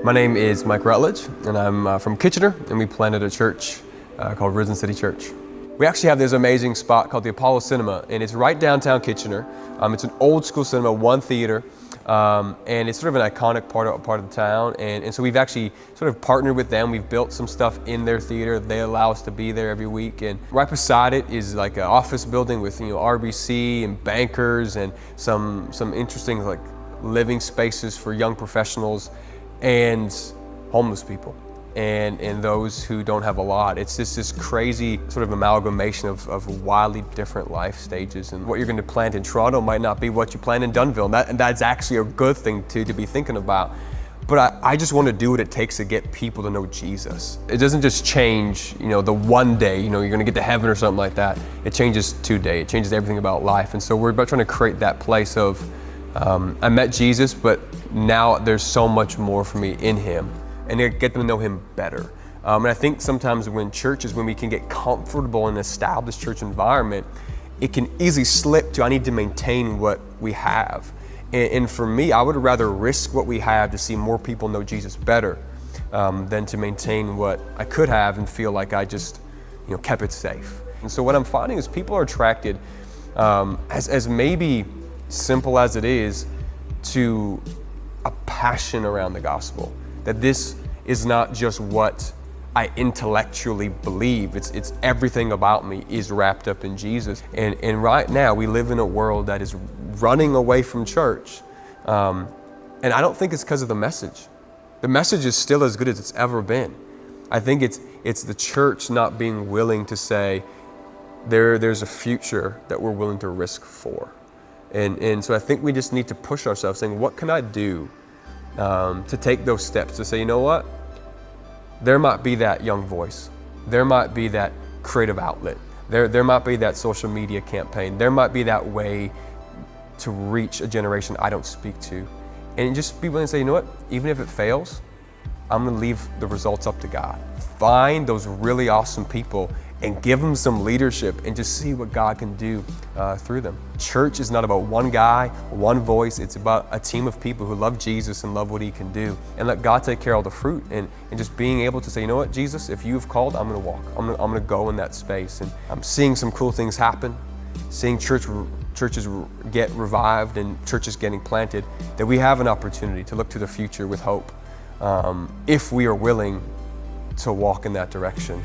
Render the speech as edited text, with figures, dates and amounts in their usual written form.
My name is Mike Rutledge, and I'm from Kitchener, and we planted a church called Risen City Church. We actually have this amazing spot called the Apollo Cinema, and it's right downtown Kitchener. It's an old school cinema, one theater, and it's sort of an iconic part of the town. And so we've actually sort of partnered with them. We've built some stuff in their theater. They allow us to be there every week. And right beside it is like an office building with RBC and bankers and some interesting like living spaces for young professionals and homeless people and those who don't have a lot. It's just this crazy sort of amalgamation of wildly different life stages, and what you're going to plant in Toronto might not be what you plant in Dunnville, and that's actually a good thing to be thinking about. But I just want to do what it takes to get people to know Jesus. It doesn't just change, the one day, you're going to get to heaven or something like that. It changes today. It changes everything about life. And so we're about trying to create that place of, I met Jesus, but now there's so much more for me in him, and to get them to know him better. And I think sometimes when we can get comfortable in an established church environment, it can easily slip to, I need to maintain what we have. And for me, I would rather risk what we have to see more people know Jesus better than to maintain what I could have and feel like I just kept it safe. And so what I'm finding is people are attracted, as maybe simple as it is, to a passion around the gospel. That this is not just what I intellectually believe, it's everything about me is wrapped up in Jesus. And right now we live in a world that is running away from church. And I don't think it's because of the message. The message is still as good as it's ever been. I think it's the church not being willing to say, there's a future that we're willing to risk for. And so I think we just need to push ourselves, saying, what can I do to take those steps to say, you know what? There might be that young voice. There might be that creative outlet. There might be that social media campaign. There might be that way to reach a generation I don't speak to. And just be willing to say, you know what? Even if it fails, I'm going to leave the results up to God. Find those really awesome people and give them some leadership and just see what God can do through them. Church is not about one guy, one voice. It's about a team of people who love Jesus and love what he can do, and let God take care of the fruit, and just being able to say, you know what, Jesus, if you've called, I'm going to walk. I'm going to go in that space. And I'm seeing some cool things happen, seeing churches get revived and churches getting planted, that we have an opportunity to look to the future with hope if we are willing to walk in that direction.